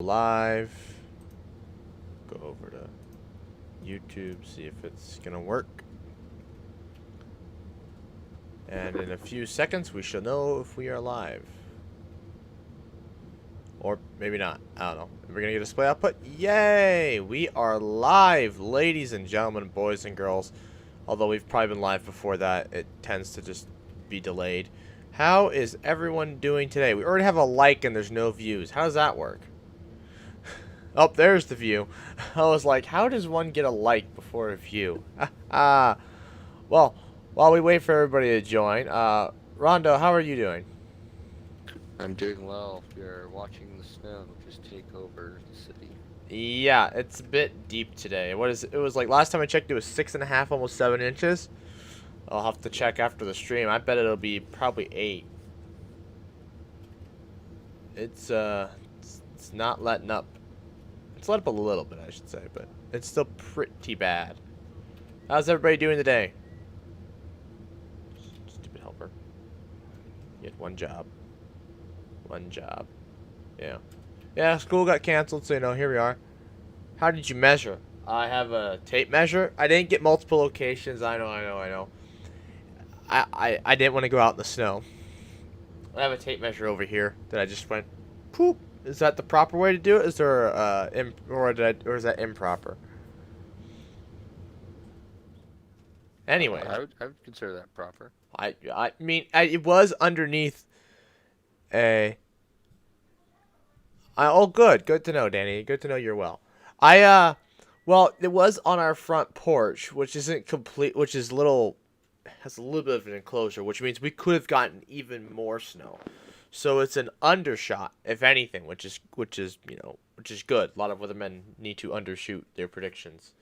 live. Go over to YouTube, see if it's gonna work. And in a few seconds, we shall know if we are live. Or maybe not. I don't know. We're gonna get a display output. Yay! We are live, ladies and gentlemen, boys and girls. Although we've probably been live before that, it tends to just be delayed. How is everyone doing today? We already have a like and there's no views. How does that work? Oh, there's the view. I was like, how does one get a like before a view? Well, while we wait for everybody to join, Rondo, how are you doing? I'm doing well. If you're watching the snow, just take over the city. Yeah, it's a bit deep today. What is it? It was like last time I checked, it was 6.5, almost 7 inches. I'll have to check after the stream. I bet it'll be probably 8. It's not letting up. It's let up a little bit, I should say, but it's still pretty bad. How's everybody doing today? Stupid helper. You had one job. One job. Yeah. Yeah, school got canceled, so you know, here we are. How did you measure? I have a tape measure. I didn't get multiple locations. I know. I didn't want to go out in the snow. I have a tape measure over here that I just went, poop. Is that the proper way to do it? Is there or is that improper? Anyway, I would consider that proper. I mean it was underneath a. Oh, good to know, Danny. Good to know you're well. Well, it was on our front porch, which isn't complete, which is little, has a little bit of an enclosure, which means we could have gotten even more snow. So it's an undershot, if anything, which is good. A lot of weathermen need to undershoot their predictions.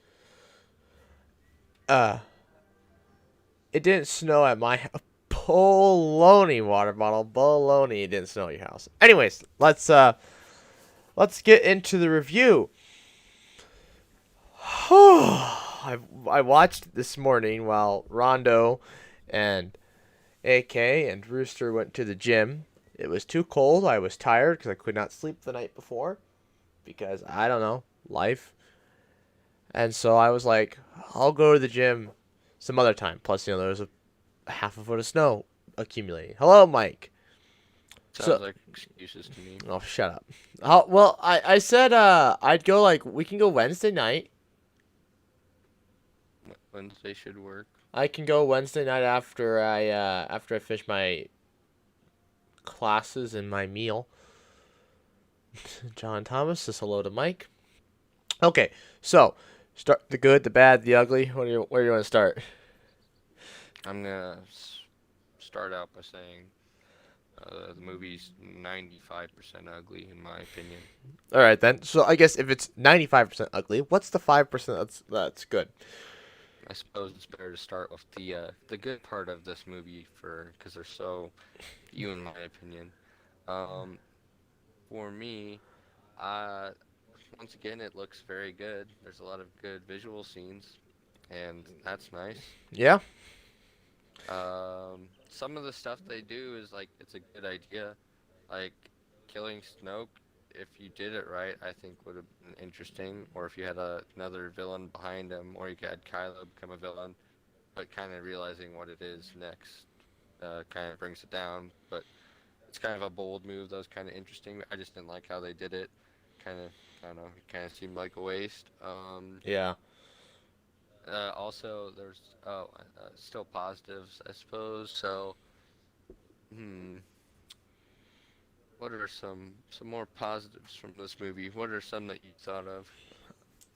Uh, it didn't snow at my baloney water bottle. Baloney, it didn't snow at your house. Anyways, let's get into the review. I watched this morning while Rondo and AK and Rooster went to the gym. It was too cold. I was tired because I could not sleep the night before because I don't know, life. And so I was like, I'll go to the gym some other time. Plus, there was a half a foot of snow accumulating. Hello, Mike. So, Sounds like excuses to me. oh, shut up. Well, I said I'd go we can go Wednesday night. Wednesday should work. I can go Wednesday night after I finish my classes and my meal. John Thomas says hello to Mike. Okay, so start the good, the bad, the ugly. Where do you want to start? I'm gonna start out by saying the movie's 95% ugly, in my opinion. All right then. So I guess if it's 95% ugly, what's the 5% that's good? I suppose it's better to start with the good part of this movie because they're so few, in my opinion. Um, for me, uh, once again, it looks very good. There's a lot of good visual scenes, and that's nice. Yeah. Some of the stuff they do is like it's a good idea, like killing Snoke. If you did it right, I think would have been interesting. Or if you had another villain behind him, or you had Kylo become a villain, but kind of realizing what it is next, kind of brings it down. But it's kind of a bold move that was kind of interesting. I just didn't like how they did it. Kind of, I don't know, it kind of seemed like a waste. Yeah. Also, there's still positives, I suppose. So, hmm, what are some more positives from this movie? What are some that you thought of?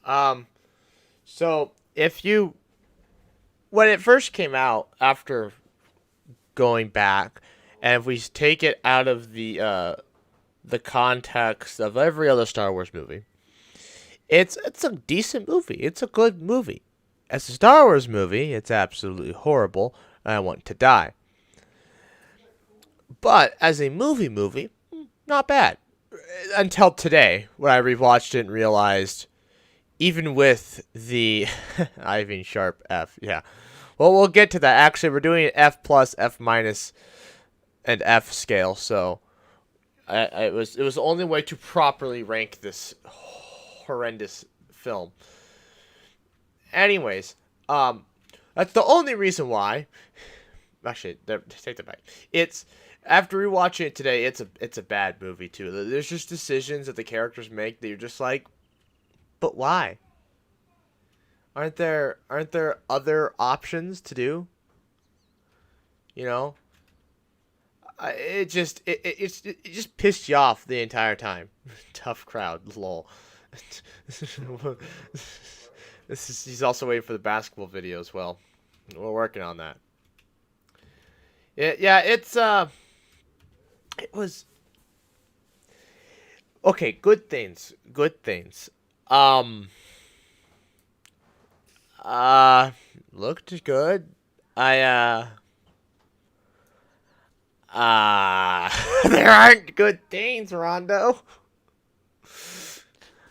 Um. So if you when it first came out after going back, and if we take it out of the context of every other Star Wars movie, it's a decent movie. It's a good movie. As a Star Wars movie, it's absolutely horrible. And I want to die. But as a movie, not bad. Until today, when I rewatched it and realized, even with the Ivan Sharp F, yeah. Well, we'll get to that. Actually, we're doing an F plus, F minus, and F scale. So It was the only way to properly rank this horrendous film. Anyways, that's the only reason why. Actually, take that back. It's after rewatching it today, it's a bad movie too. There's just decisions that the characters make that you're just like, but why? Aren't there other options to do? You know, it just pissed you off the entire time. Tough crowd, lol. He's also waiting for the basketball video as well. We're working on that. Yeah, it was okay. Good things, good things. Um, uh, Looked good. I there aren't good things, Rondo.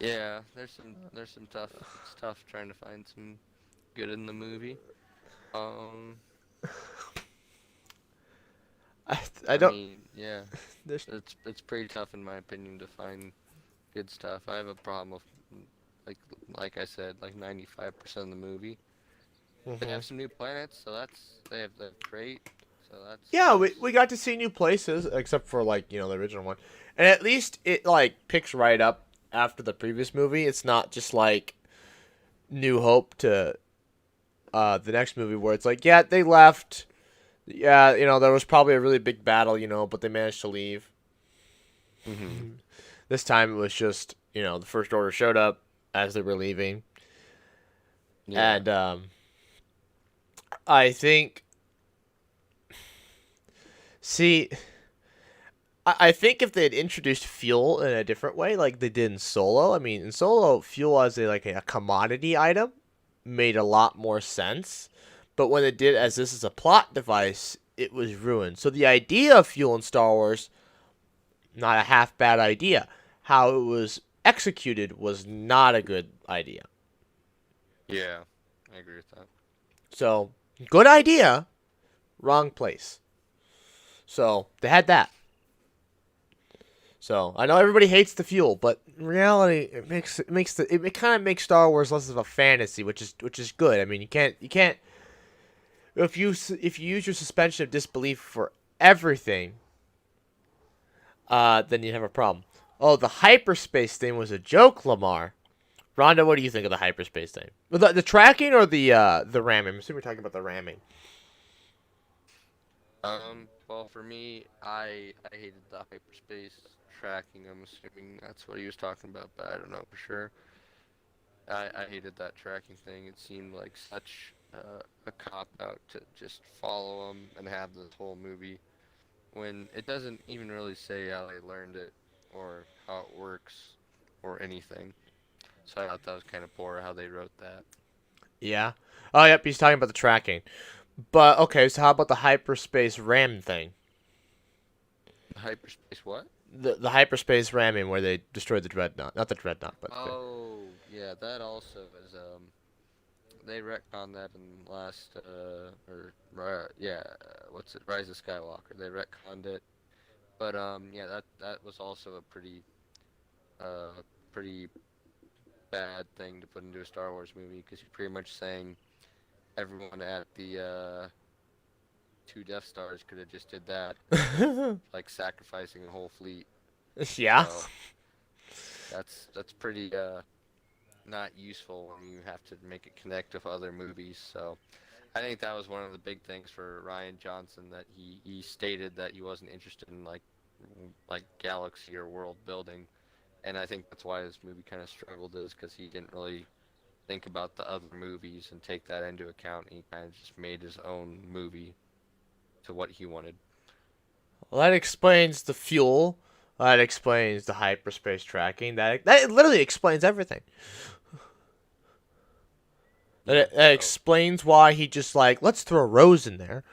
Yeah, there's some tough. It's tough trying to find some good in the movie. Um, I I I don't. mean, yeah, There's, it's pretty tough in my opinion to find good stuff. I have a problem with like like I said, like 95% of the movie. They Mhm. have some new planets, so they're great. So that's Yeah, nice. we got to see new places, except for like the original one, and at least it like picks right up after the previous movie. It's not just like New Hope to the next movie where it's like, yeah, they left. Yeah, there was probably a really big battle, but they managed to leave. Mhm. This time it was just, the First Order showed up as they were leaving. Yeah. And I think, see, I think if they had introduced fuel in a different way, like they did in Solo, I mean, in Solo, fuel as a commodity item made a lot more sense. But when it did as this is a plot device, it was ruined. So the idea of fuel in Star Wars, not a half bad idea. How it was executed was not a good idea. Yeah. I agree with that. So, good idea, wrong place. So, they had that. So, I know everybody hates the fuel, but in reality, it kind of makes Star Wars less of a fantasy, which is good. I mean, you can't if you use your suspension of disbelief for everything, then you have a problem. Oh, the hyperspace thing was a joke, Lamar. Rhonda, what do you think of the hyperspace thing? The tracking or the ramming? I'm assuming we're talking about the ramming. Well, for me, I hated the hyperspace tracking. I'm assuming that's what he was talking about, but I don't know for sure. I hated that tracking thing. It seemed like such a cop out to just follow him and have this whole movie when it doesn't even really say how they learned it or how it works or anything. So I thought that was kind of poor how they wrote that. Yeah. Oh, yep. He's talking about the tracking. But okay, so how about the hyperspace ram thing? Hyperspace what? The hyperspace ramming where they destroyed the dreadnought, not the dreadnought, but Oh, yeah, that also is they retconned that in last yeah, what's it? Rise of Skywalker. They retconned it. But yeah, that was also a pretty bad thing to put into a Star Wars movie because you're pretty much saying everyone at the two Death Stars could have just did that instead of like sacrificing a whole fleet. yeah. So that's pretty not useful when you have to make it connect with other movies. So I think that was one of the big things for Ryan Johnson that he stated that he wasn't interested in like galaxy or world building, and I think that's why this movie kind of struggled is because he didn't really think about the other movies and take that into account. And he kind of just made his own movie to what he wanted. Well, that explains the fuel. That explains the hyperspace tracking. That literally explains everything. Yeah. That So explains why he just like let's throw Rose in there.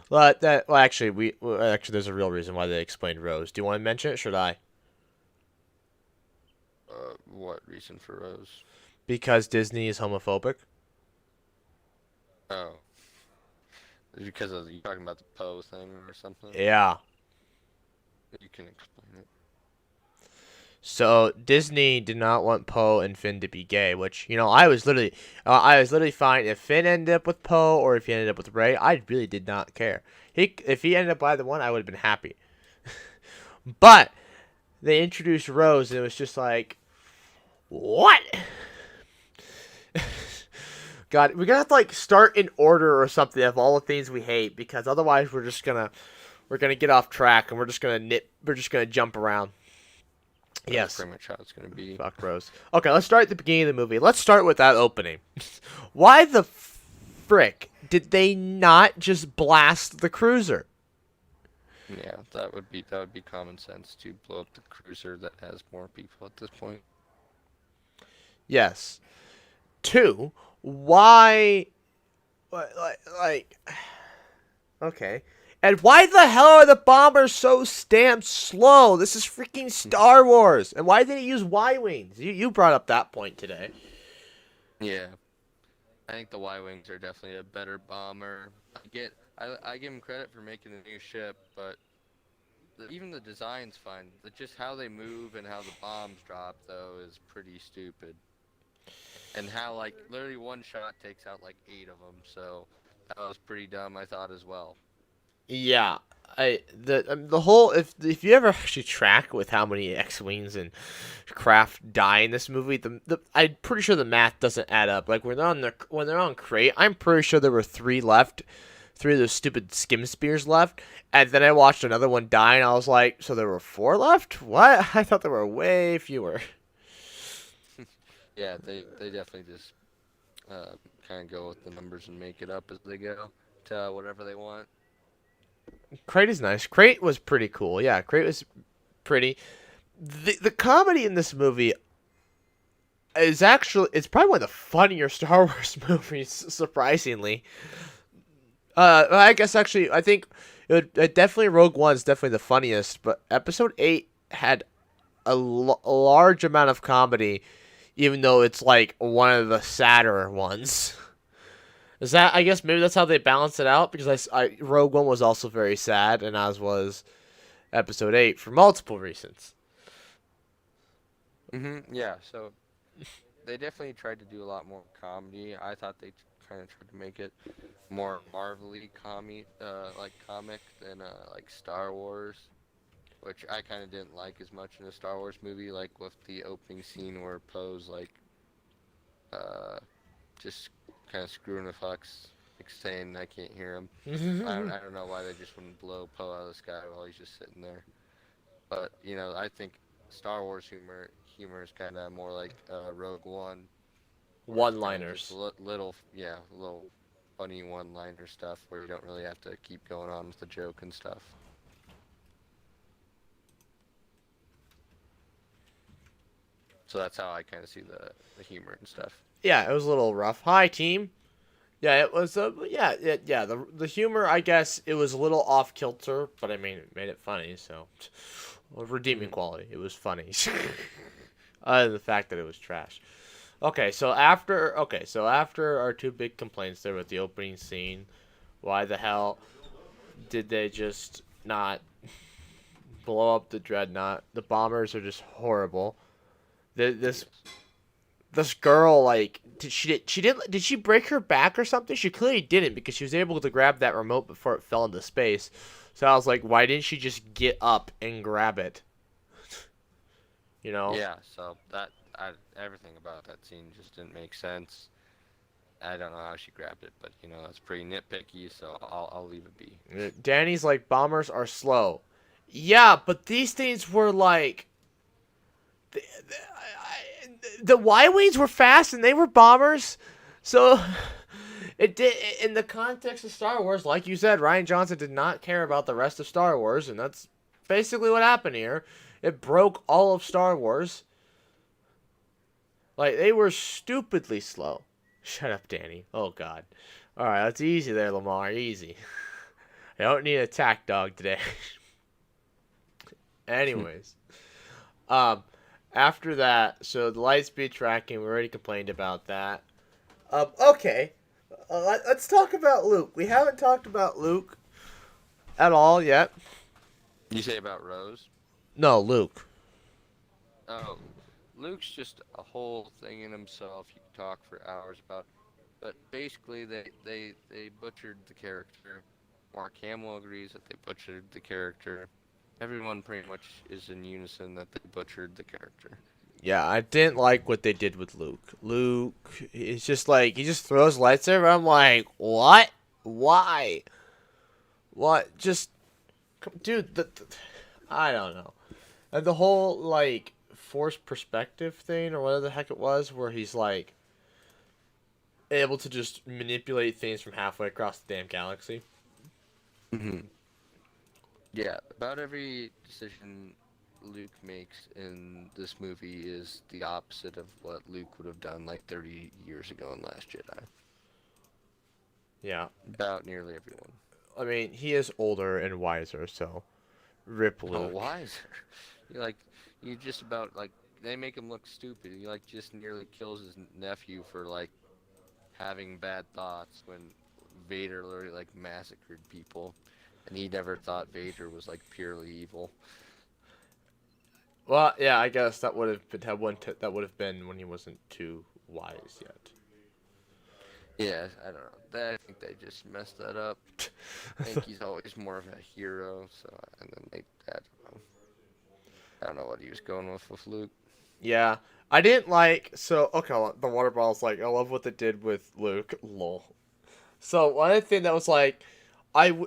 But that well, actually, actually there's a real reason why they explained Rose. Do you want to mention it? Should I? what reason for Rose? Because Disney is homophobic. Oh, because of you talking about the Poe thing or something. Yeah. You can explain it. So Disney did not want Poe and Finn to be gay, which I was literally fine if Finn ended up with Poe or if he ended up with Rey. I really did not care. If he ended up by the one, I would have been happy. But they introduced Rose, and it was just like, what? God, we're gonna have to like start in order or something of all the things we hate, because otherwise we're gonna get off track and we're just gonna jump around. That's Yes. pretty much how it's gonna be. Fuck Rose. Okay, let's start at the beginning of the movie. Let's start with that opening. Why the frick did they not just blast the cruiser? Yeah, that would be common sense to blow up the cruiser that has more people at this point. Yes. Two, why like okay. And why the hell are the bombers so damn slow? This is freaking Star Wars. And why didn't it use Y-wings? You brought up that point today. Yeah, I think the Y-wings are definitely a better bomber. I give them credit for making the new ship, but even the design's fine. Just how they move and how the bombs drop though is pretty stupid. And how like literally one shot takes out like 8 of them, so that was pretty dumb I thought as well. Yeah, the whole if you ever actually track with how many X-wings and craft die in this movie, the I'm pretty sure the math doesn't add up. Like when they're on crate, I'm pretty sure there were three left, three of those stupid skim spears left, and then I watched another one die, and I was like, so there were four left? What? I thought there were way fewer. Yeah, they definitely just kind of go with the numbers and make it up as they go to whatever they want. Crate is nice. Crate was pretty cool. Yeah, Crate was pretty. The comedy in this movie is actually it's probably one of the funnier Star Wars movies, surprisingly. I guess actually I think it definitely Rogue One's definitely the funniest, but Episode 8 had a large amount of comedy, even though it's like one of the sadder ones. Is that I guess maybe that's how they balance it out, because Rogue One was also very sad, and as was Episode 8 for multiple reasons. Yeah, so they definitely tried to do a lot more comedy. I thought they kind of tried to make it more Marvel-y like comic than like Star Wars, which I kind of didn't like as much in a Star Wars movie, like with the opening scene where Poe's like uh just kind of screwing the fucks, like saying I can't hear him. I don't know why they just wouldn't blow Poe out of the sky while he's just sitting there. But I think Star Wars humor is kind of more like Rogue One, where it's kind of just One-liners. little funny one-liner stuff where you don't really have to keep going on with the joke and stuff. So that's how I kind of see the humor and stuff. Yeah, it was a little rough. Hi, team. Yeah, it was. Yeah. The humor, I guess, it was a little off kilter, but I mean, it made it funny. So, redeeming quality. It was funny. Other than the fact that it was trash. So after our two big complaints there with the opening scene, why the hell did they just not blow up the dreadnought? The bombers are just horrible. This Yes. this girl, like, did she break her back or something? She clearly didn't, because she was able to grab that remote before it fell into space. So I was like, why didn't she just get up and grab it? You know? Yeah. So everything about that scene just didn't make sense. I don't know how she grabbed it, but that's pretty nitpicky, so I'll leave it be. Danny's like, bombers are slow. Yeah, but these things were like, the Y-wings were fast and they were bombers. So it did, in the context of Star Wars, like you said, Ryan Johnson did not care about the rest of Star Wars, and that's basically what happened here. It broke all of Star Wars. Like, they were stupidly slow. Shut up, Danny. Oh, God. Alright, that's easy there, Lamar. Easy. I don't need an attack dog today. Anyways. Um, After that, so the light speed tracking, we already complained about that. Okay. Let's talk about Luke. We haven't talked about Luke at all yet. You say about Rose? No, Luke. Oh, Luke's just a whole thing in himself. You can talk for hours about, but basically they butchered the character. Mark Hamill agrees that they butchered the character. Everyone pretty much is in unison that they butchered the character. Yeah, I didn't like what they did with Luke. Luke, it's just like he just throws lightsaber. I'm like, what? Why? What? Just, dude. I don't know. And the whole like forced perspective thing or whatever the heck it was, where he's like able to just manipulate things from halfway across the damn galaxy. Hmm. Yeah, about every decision Luke makes in this movie is the opposite of what Luke would have done like 30 years ago in Last Jedi. Yeah, About nearly everyone. I mean he is older and wiser, so rip Oh, Luke. why is there? You like, you just about like they make him look stupid. He like just nearly kills his nephew for like having bad thoughts when Vader literally like massacred people, and he never thought Vader was like purely evil. Well, yeah, I guess that would have been that would have been when he wasn't too wise yet. Yeah, I don't know. I think they just messed that up. I think he's always more of a hero, so and then I don't know what he was going with Luke. Yeah, I didn't like. So okay, the water bottle's like I love what they did with Luke. Lol. So one thing that was like,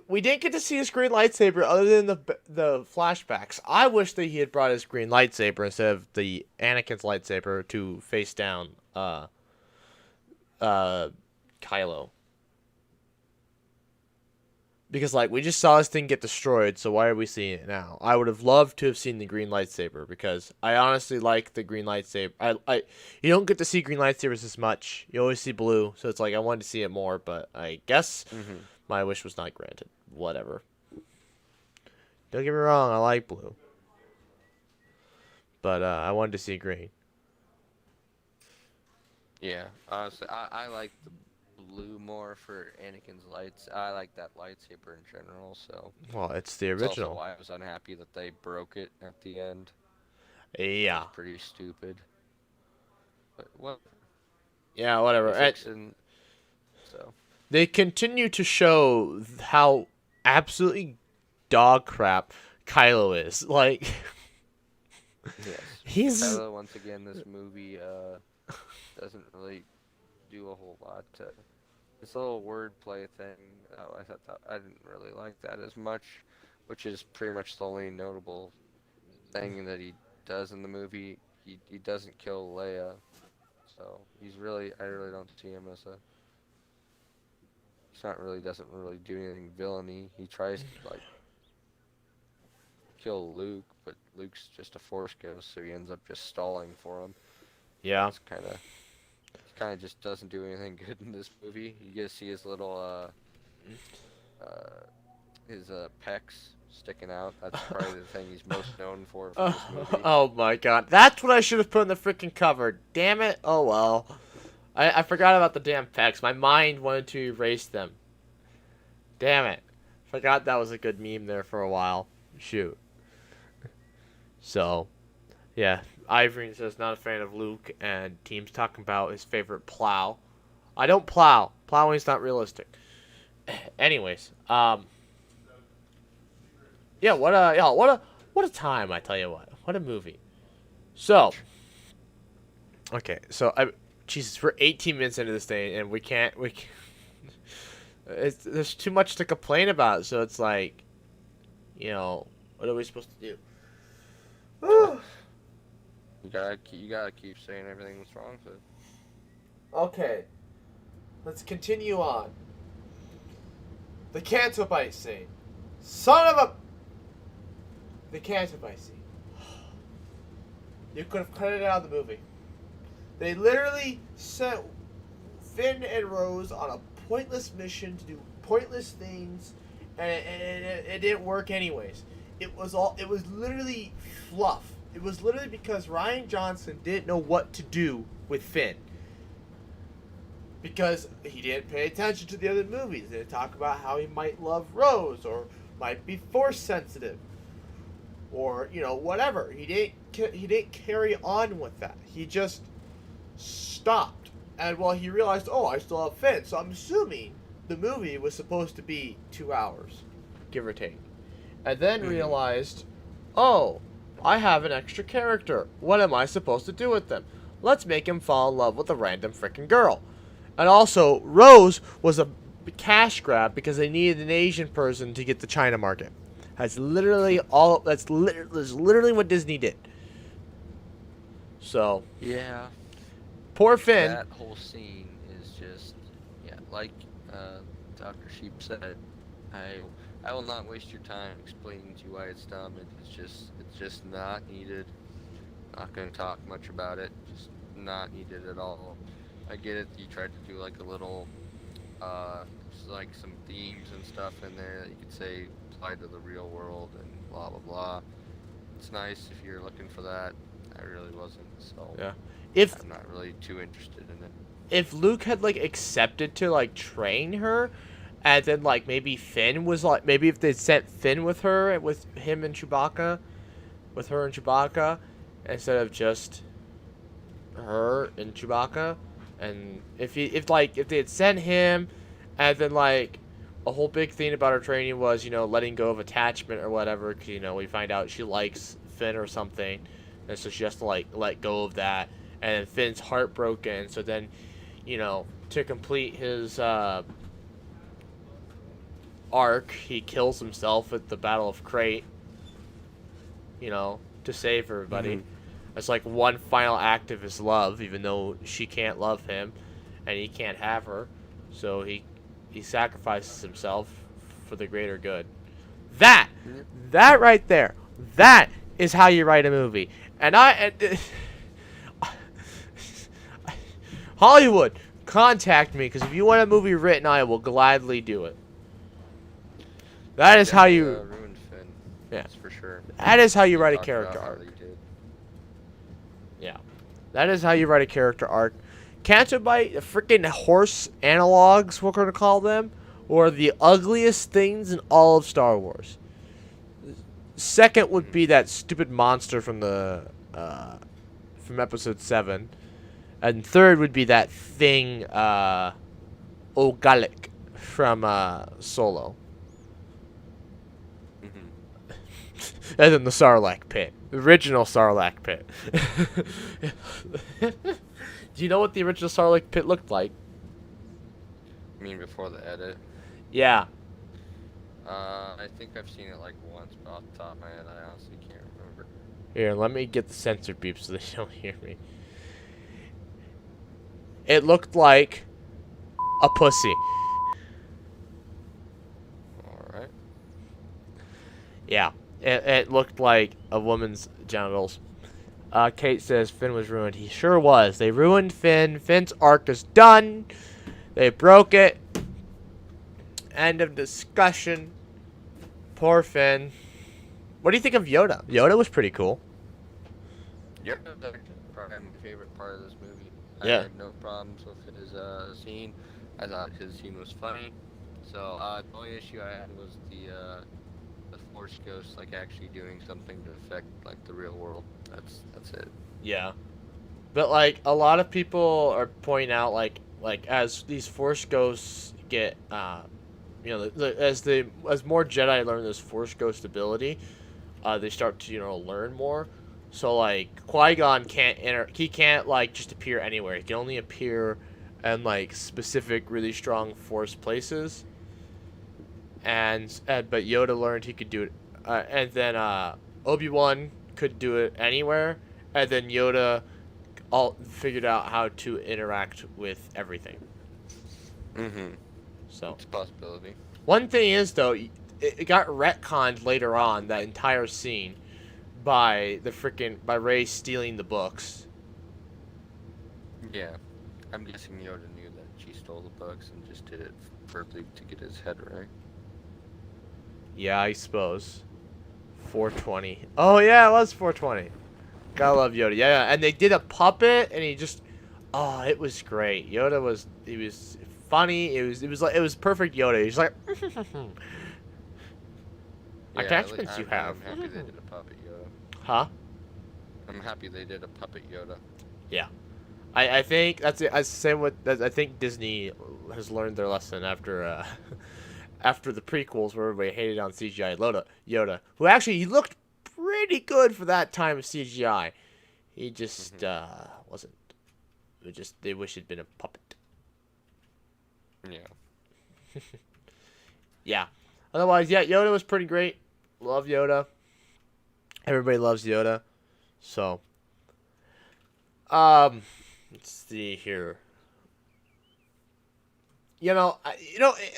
we didn't get to see his green lightsaber other than the flashbacks. I wish that he had brought his green lightsaber instead of the Anakin's lightsaber to face down uh Kylo. Because like we just saw this thing get destroyed, so why are we seeing it now? I would have loved to have seen the green lightsaber because I honestly like the green lightsaber. I you don't get to see green lightsabers as much. You always see blue, so it's like I wanted to see it more, but I guess Hmm. my wish was not granted. Whatever. Don't get me wrong, I like blue, but I wanted to see green. Yeah, honestly, I like the blue more for Anakin's lights. I like that lightsaber in general, so Well, it's the it's also original. why I was unhappy that they broke it at the end. It was Yeah. pretty stupid. But what Yeah, they whatever. fixing? So They continue to show how absolutely dog crap Kylo is. Like yes, he's Kylo once again this movie doesn't really do a whole lot. This little wordplay thing, I thought I didn't really like that as much, which is pretty much the only notable thing that he does in the movie. He doesn't kill Leia, so I really don't see him as a he's not really doesn't really do anything villainy. He tries to like kill Luke, but Luke's just a Force ghost, so he ends up just stalling for him. yeah. It's kind of just doesn't do anything good in this movie. You get to see his little his pecs sticking out. That's probably the thing he's most known for from this movie. Oh my god. That's what I should have put in the freaking cover. Damn it. Oh well. I forgot about the damn pecs. My mind wanted to erase them. Damn it. Forgot that was a good meme there for a while. Shoot. So, yeah. Ivory says not a fan of Luke, and Team's talking about his favorite plow. I don't plow. Plowing's not realistic. Anyways, yeah, what a time, I tell you what a movie. So, okay, so Jesus, we're 18 minutes into this thing, and we can't, there's too much to complain about, so it's like, what are we supposed to do? You gotta keep saying everything that's wrong with it. Okay, let's continue on. The Canto Bite scene. Son of a... The Canto Bite scene. You could have cut it out of the movie. They literally sent Finn and Rose on a pointless mission to do pointless things, and it didn't work anyways. It was literally fluff. It was literally because Rian Johnson didn't know what to do with Finn. Because he didn't pay attention to the other movies. They talk about how he might love Rose or might be force sensitive. Or, whatever. He didn't carry on with that. He just stopped. And while he realized, oh, I still have Finn, so I'm assuming the movie was supposed to be 2 hours, give or take. And then realized, oh, I have an extra character. What am I supposed to do with them? Let's make him fall in love with a random freaking girl. And also, Rose was a cash grab because they needed an Asian person to get the China market. That's literally all. That's literally what Disney did. So Yeah. poor Finn. That whole scene is just, yeah, like Dr. Sheep said, I will not waste your time explaining to you why it's dumb. It's just not needed. Not gonna talk much about it. Just not needed at all. I get it. You tried to do like a little, like some themes and stuff in there that you could say apply to the real world and blah blah blah. It's nice if you're looking for that. I really wasn't, so Yeah. I'm not really too interested in it. If Luke had like accepted to like train her, and then like maybe Finn was like maybe if they sent Finn with her with him and Chewbacca, with her and Chewbacca, instead of just her and Chewbacca, and if they had sent him, and then like a whole big thing about her training was letting go of attachment or whatever, because we find out she likes Finn or something, and so she has to like let go of that, and then Finn's heartbroken, so then to complete his arc, he kills himself at the Battle of Crate, to save everybody. It's like one final act of his love, even though she can't love him and he can't have her, so he sacrifices himself for the greater good. That right there, that is how you write a movie. And Hollywood, contact me, because if you want a movie written, I will gladly do it. That is how you ruined Finn. Yeah. That's for sure. That is how you write a Talked character about how arc. they did. Yeah. That is how you write a character arc. Cancer Bite, the freaking horse analogs, we're going to call them, or the ugliest things in all of Star Wars. Second would be that stupid monster from from episode 7. And third would be that thing, Ogalik from Solo. And then the Sarlacc pit. The original Sarlacc pit. Do you know what the original Sarlacc pit looked like? I mean, before the edit. Yeah. I think I've seen it like once, but off the top of my head, I honestly can't remember. Here, let me get the sensor beep so they don't hear me. It looked like a pussy. Alright. Yeah. It looked like a woman's genitals. Kate says Finn was ruined. He sure was. They ruined Finn. Finn's arc is done. They broke it. End of discussion. Poor Finn. What do you think of Yoda? Yoda was pretty cool. Yep, that's probably my favorite part of this movie. Yeah. I had no problems with his scene. I thought his scene was funny. So the only issue I had was the Force Ghost like actually doing something to affect like the real world. That's it. Yeah. But like a lot of people are pointing out like as these Force Ghosts get as more Jedi learn this Force Ghost ability, they start to learn more. So like Qui-Gon he can't like just appear anywhere. He can only appear in like specific really strong Force places. And but Yoda learned he could do it, and then Obi-Wan could do it anywhere, and then Yoda all figured out how to interact with everything. So It's a possibility. one thing is though, it got retconned later on, that entire scene, by Rey stealing the books. Yeah. I'm guessing Yoda knew that she stole the books and just did it verbally to get his head right. Yeah, I suppose. 420. Oh yeah, it was 420. Gotta love Yoda. Yeah, and they did a puppet, and he just, it was great. Yoda was funny. It was perfect Yoda. He's like, Yeah, attachments you have. I'm happy they did a puppet Yoda. Huh? I'm happy they did a puppet Yoda. Yeah. I think that's it. I say what I think Disney has learned their lesson after after the prequels where everybody hated on CGI Yoda, who actually he looked pretty good for that time of CGI. He just Hmm. wasn't. It just they wish he'd been a puppet. Yeah. Yeah. Otherwise, yeah, Yoda was pretty great. Love Yoda. Everybody loves Yoda. So, um, let's see here.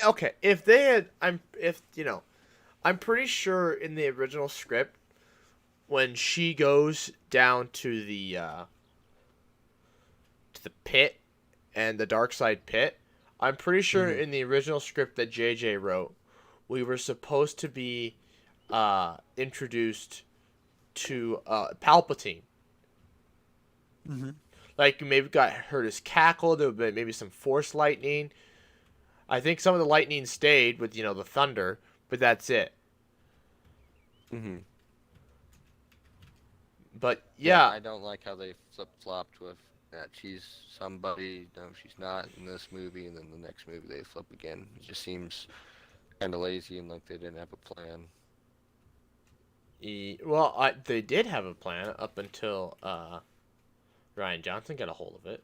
Okay. If they had, I'm pretty sure in the original script when she goes down to the pit and the dark side pit, I'm pretty sure Hmm. in the original script that JJ wrote, we were supposed to be introduced to Palpatine. Hmm. Like maybe got heard his cackle. There would be maybe some force lightning. I think some of the lightning stayed with the thunder, but that's it. Hmm. But Yeah, yeah, I don't like how they flip flopped with that she's somebody, no, she's not in this movie, and then the next movie they flip again. It just seems kind of lazy and like they didn't have a plan. they did have a plan up until Ryan Johnson got a hold of it.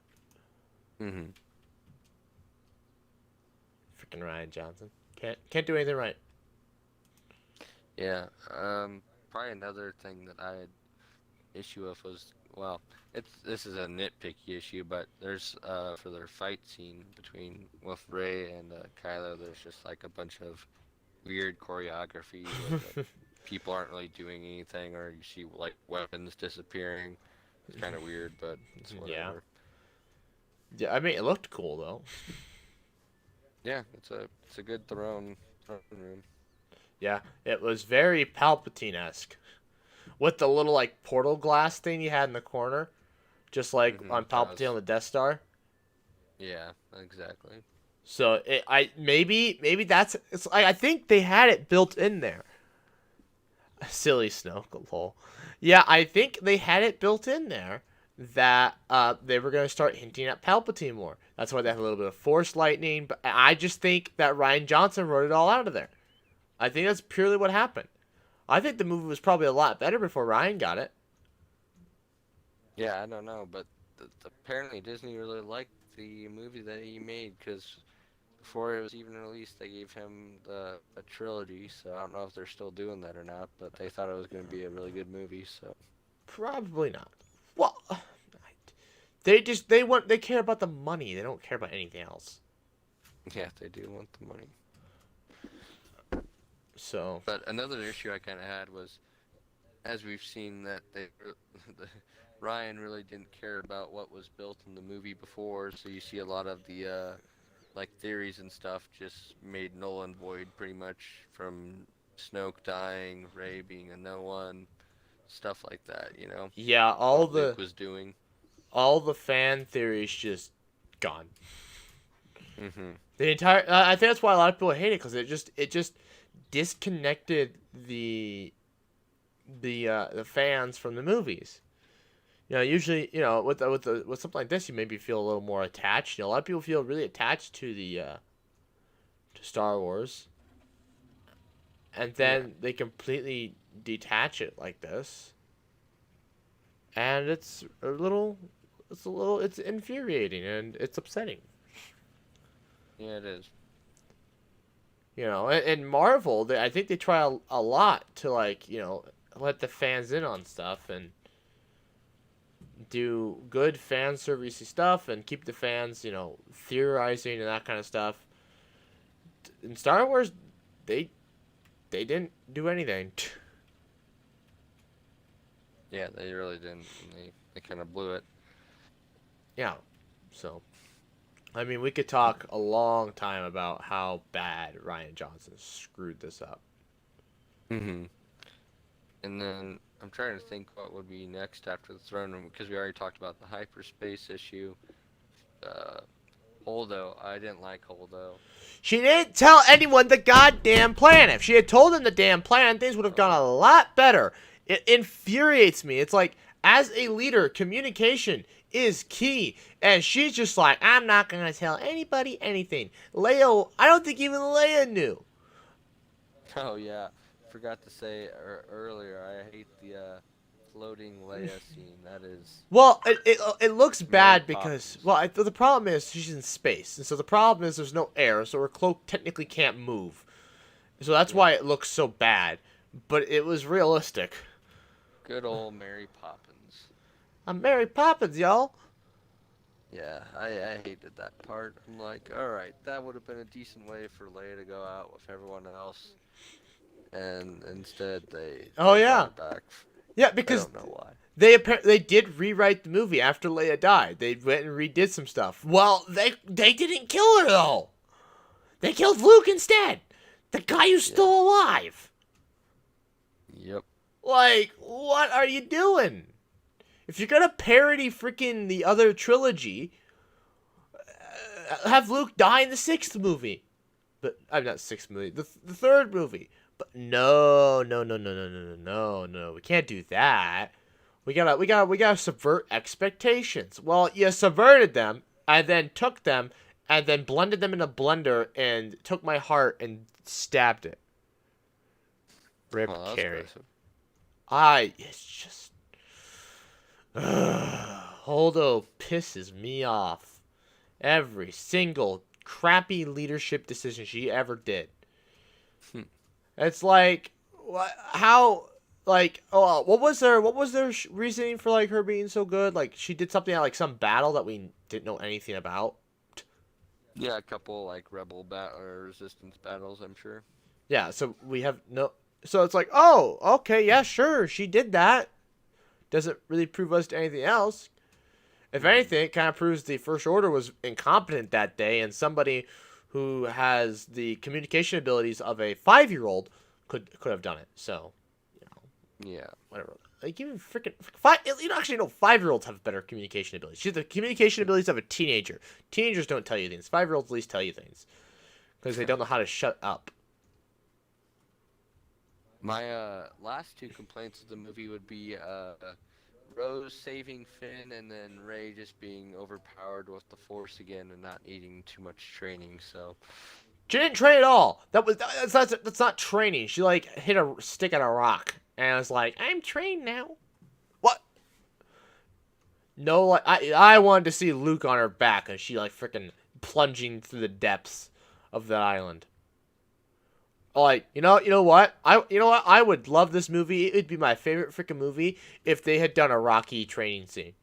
Hmm. Freaking Ryan Johnson can't do anything right. Yeah. Probably another thing that I had issue with was, well, this is a nitpicky issue, but there's for their fight scene between with Ray and Kylo, there's just like a bunch of weird choreography where like people aren't really doing anything, or you see like weapons disappearing. It's kind of weird, but it's Yeah, whatever. yeah. I mean, it looked cool though. Yeah, it's a good throne room. Yeah, it was very Palpatine esque with the little like portal glass thing you had in the corner, just like on That Palpatine on was the Death Star. yeah, exactly. So I maybe that's it's. I think they had it built in there. Silly Snoke, lol. Yeah, I think they had it built in there that they were going to start hinting at Palpatine more. That's why they have a little bit of Force lightning. But I just think that Ryan Johnson wrote it all out of there. I think that's purely what happened. I think the movie was probably a lot better before Ryan got it. Yeah, I don't know, but apparently Disney really liked the movie that he made because before it was even released, they gave him a trilogy. So I don't know if they're still doing that or not, but they thought it was going to be a really good movie. So Probably not. Well, they care about the money. They don't care about anything else. yeah, they do want the money. So But another issue I kind of had was, as we've seen, that the, Ryan really didn't care about what was built in the movie before. So you see a lot of the like theories and stuff just made null and void pretty much from Snoke dying, Rey being a no one, stuff like that, you know, yeah, what Luke was doing. all the fan theories just gone. Hmm. The entire I think that's why a lot of people hate it because it just disconnected the fans from the movies. Usually, with something like this, you maybe feel a little more attached. A lot of people feel really attached to the to Star Wars, and Yeah. then they completely detach it like this, and it's infuriating and it's upsetting. Yeah, it is. And Marvel, I think they try a lot to like let the fans in on stuff and do good fan servicey stuff and keep the fans theorizing and that kind of stuff. In Star Wars, they they didn't do anything. Yeah, they really didn't. They kind of blew it. Yeah, so I mean, we could talk a long time about how bad Ryan Johnson screwed this up. Hmm. And then I'm trying to think what would be next after the throne room because we already talked about the hyperspace issue. Uh, Holdo, I didn't like Holdo. She didn't tell anyone the goddamn plan. If she had told them the damn plan, things would have gone a lot better. It infuriates me. It's like As a leader, communication is key. And she's just like, I'm not going to tell anybody anything. Leia, I don't think even Leia knew. Oh yeah, forgot to say earlier. I hate the floating Leia scene. That is Well, it looks Mary bad because, Poppins. well, the problem is she's in space. And so the problem is there's no air, so her cloak technically can't move. So that's Yeah, why it looks so bad. But it was realistic. good old Mary Poppins. I'm Mary Poppins, y'all. Yeah, I hated that part. I'm like, all right, that would have been a decent way for Leia to go out with everyone else, and instead Oh, they brought yeah. her back. Yeah, I because don't know why. they did rewrite the movie after Leia died. They went and redid some stuff. Well, they didn't kill her though. They killed Luke instead. The guy who's Yeah. still alive. Yep. Like, what are you doing? If you're gonna parody freaking the other trilogy, have Luke die in the sixth movie. But I'm not sixth movie. The third movie. But no. We can't do that. We gotta subvert expectations. Well, you subverted them, and then took them, and then blended them in a blender, and took my heart and stabbed it. Rip Well, that's Carrie. aggressive. It's just, Holdo pisses me off. Every single crappy leadership decision she ever did. It's like, how, like, oh, what was their reasoning for like her being so good? Like she did something at like some battle that we didn't know anything about. Yeah, a couple like rebel or resistance battles, I'm sure. Yeah, so we have no. So it's like, oh, okay, yeah, sure, she did that. Doesn't really prove us to anything else. If anything, it kind of proves the First Order was incompetent that day, and somebody who has the communication abilities of a 5-year-old could have done it. So, you know, Yeah. whatever. Like even freaking five. You don't actually know 5-year-olds have better communication abilities. She has the communication abilities of a teenager. Teenagers don't tell you things. 5-year-olds at least tell you things because they don't know how to shut up. My last two complaints of the movie would be Rose saving Finn and then Rey just being overpowered with the Force again and not needing too much training. So She didn't train at all. That's not training. She like hit a stick on a rock and was like, "I'm trained now." What? No, like I wanted to see Luke on her back and she like freaking plunging through the depths of the island. Like, you know what? I would love this movie. It would be my favorite freaking movie if they had done a Rocky training scene.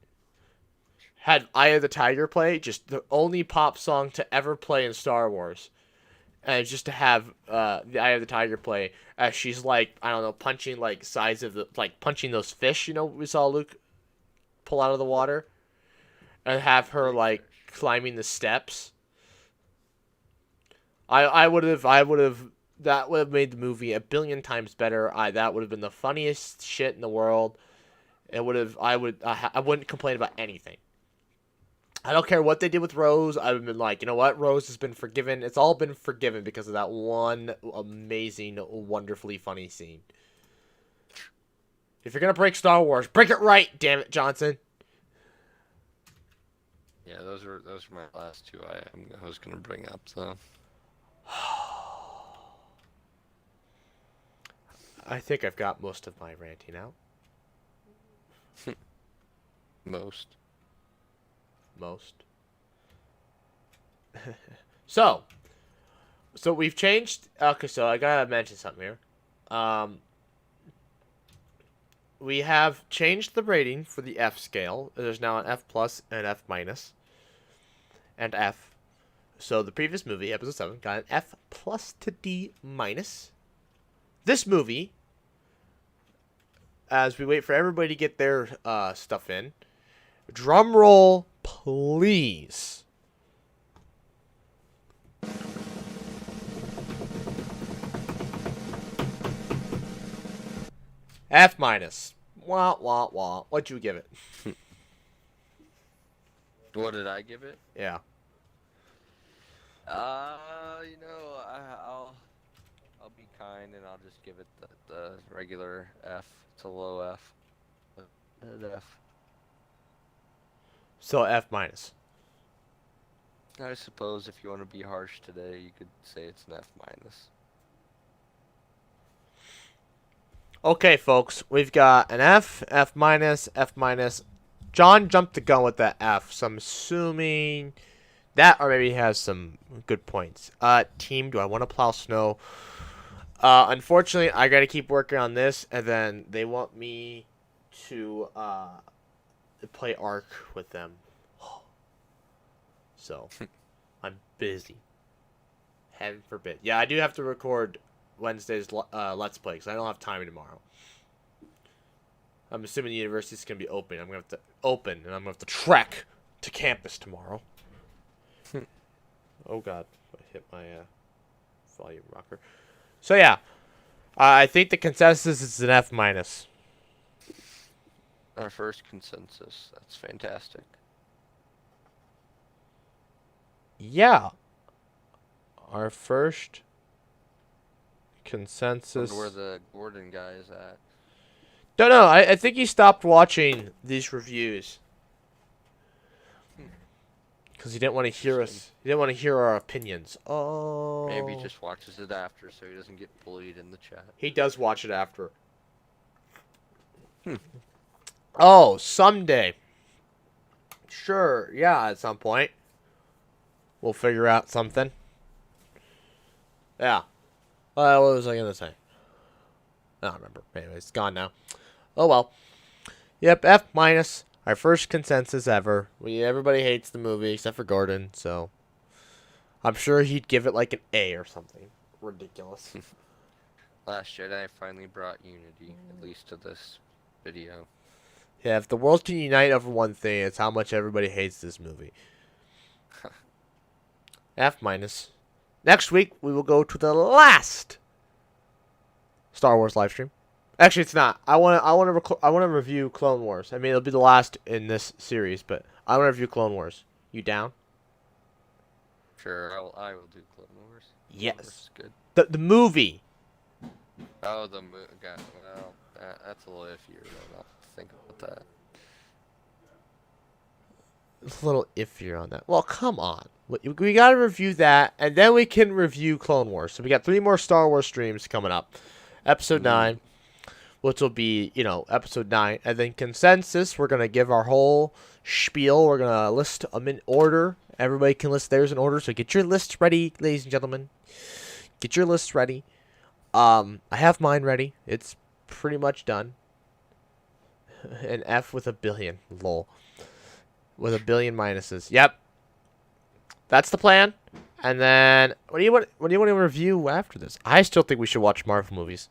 Had Eye of the Tiger play, just the only pop song to ever play in Star Wars. And just to have the Eye of the Tiger play as she's like, I don't know, punching like sides of the, like punching those fish, we saw Luke pull out of the water. And have her big like fish. climbing the steps. I would have that would have made the movie a billion times better. That would have been the funniest shit in the world. I wouldn't complain about anything. I don't care what they did with Rose. I would have been like, you know what? Rose has been forgiven. It's all been forgiven because of that one amazing, wonderfully funny scene. If you're going to break Star Wars, break it right, damn it, Johnson. Yeah, those were my last two I was gonna bring up. So I think I've got most of my ranting out. most. So we've changed. Okay, so I gotta mention something here. We have changed the rating for the F scale. There's now an F plus and F minus, and F. So the previous movie, episode 7, got an F plus to D minus. This movie, as we wait for everybody to get their stuff in, drum roll, please. F minus. Wah, wah, wah. What'd you give it? What did I give it? Yeah. I'll be kind and I'll just give it the regular F to low F. An F. So F minus. I suppose if you want to be harsh today, you could say it's an F minus. Okay, folks, we've got an F, F minus, F minus. John jumped the gun with that F, so I'm assuming that, or maybe he has some good points. Team, do I want to plow snow? Unfortunately, I gotta keep working on this, and then they want me to play Ark with them. So, I'm busy. Heaven forbid. Yeah, I do have to record Wednesday's Let's Play, because I don't have time tomorrow. I'm assuming the university's going to be open. I'm going to have to open, and I'm going to have to trek to campus tomorrow. Oh, God. I hit my volume rocker. So, yeah. I think the consensus is an F minus. Our first consensus. That's fantastic. Yeah. Our first consensus. Wonder where the Gordon guy is at. Don't know. I think he stopped watching these reviews. Because he didn't want to hear us. He didn't want to hear our opinions. Oh. Maybe he just watches it after so he doesn't get bullied in the chat. He does watch it after. Oh, someday. Sure. Yeah, at some point. We'll figure out something. Yeah. What was I going to say? I don't remember. Anyway, it's gone now. Oh, well. Yep, F minus. Our first consensus ever. Everybody hates the movie except for Gordon, so I'm sure he'd give it like an A or something. Ridiculous. Last Jedi finally brought unity, at least to this video. Yeah, if the world can unite over one thing, it's how much everybody hates this movie. F minus. Next week, we will go to the last Star Wars live stream. Actually, it's not. I want to review Clone Wars. I mean, it'll be the last in this series, but I want to review Clone Wars. You down? Sure, I will do Clone Wars. Yes. Clone Wars is good. The movie. Oh, the movie. Well, that's a little iffier. I'll think about that. It's a little iffier on that. Well, come on. We got to review that, and then we can review Clone Wars. So we got 3 more Star Wars streams coming up. Episode 9. Which will be, episode 9. And then consensus, we're going to give our whole spiel. We're going to list them in order. Everybody can list theirs in order. So get your lists ready, ladies and gentlemen. Get your lists ready. I have mine ready. It's pretty much done. An F with a billion. Lol. With a billion minuses. Yep. That's the plan. And then, what do you want to review after this? I still think we should watch Marvel movies.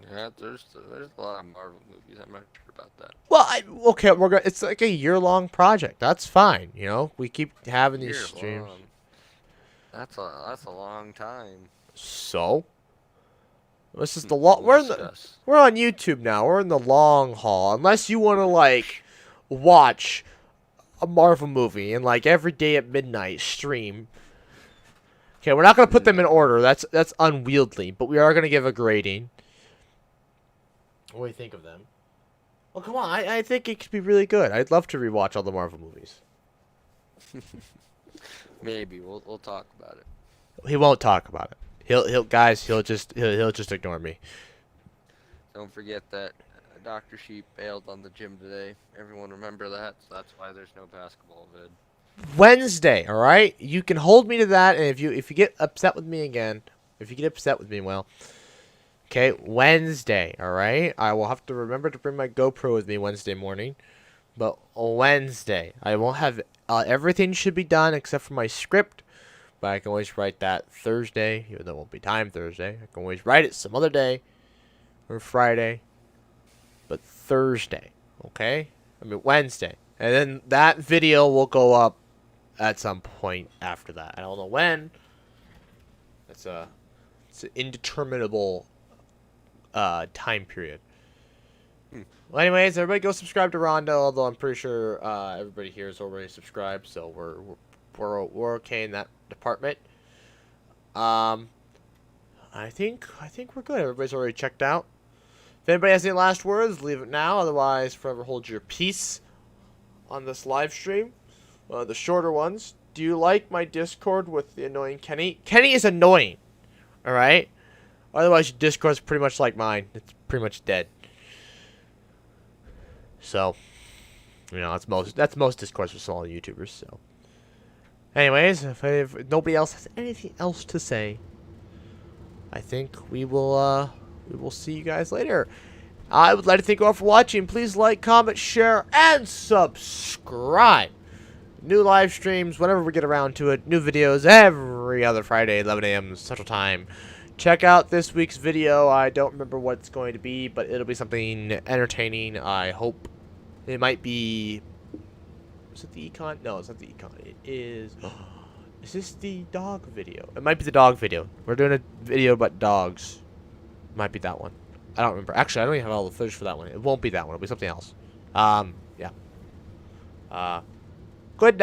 Yeah, there's a lot of Marvel movies. I'm not sure about that. Well, okay, it's like a year-long project. That's fine, We keep having these streams. Long. That's a long time. So, this is the long. We're on YouTube now. We're in the long haul. Unless you want to watch a Marvel movie and every day at midnight stream. Okay, we're not gonna put them in order. That's unwieldy. But we are gonna give a grading. What do you think of them? Well, come on. I think it could be really good. I'd love to rewatch all the Marvel movies. Maybe we'll talk about it. He won't talk about it. He'll just ignore me. Don't forget that Dr. Sheep bailed on the gym today. Everyone remember that. So that's why there's no basketball vid. Wednesday, all right? You can hold me to that, and if you get upset with me again, okay, Wednesday, all right? I will have to remember to bring my GoPro with me Wednesday morning. But Wednesday, I won't have everything should be done except for my script. But I can always write that Thursday, even though it won't be time Thursday. I can always write it some other day or Friday. But Thursday, okay? Wednesday. And then that video will go up at some point after that. I don't know when. It's an indeterminable time period. Well, anyways, everybody go subscribe to Rondo. Although I'm pretty sure everybody here is already subscribed, so we're okay in that department. I think we're good. Everybody's already checked out. If anybody has any last words, leave it now. Otherwise, forever hold your peace on this live stream. The shorter ones. Do you like my Discord with the annoying Kenny? Kenny is annoying. Alright? Otherwise, your Discord's pretty much like mine. It's pretty much dead. So, you know, that's most Discords for small YouTubers. So, anyways, if nobody else has anything else to say, I think we will see you guys later. I would like to thank you all for watching. Please like, comment, share, and subscribe. New live streams whenever we get around to it. New videos every other Friday, 11 a.m. Central Time. Check out this week's video. I don't remember what it's going to be, but it'll be something entertaining, I hope. It might be... Is it the econ? No, it's not the econ. It is... Is this the dog video? It might be the dog video. We're doing a video about dogs. Might be that one. I don't remember. Actually, I don't even have all the footage for that one. It won't be that one. It'll be something else. Yeah. Good night.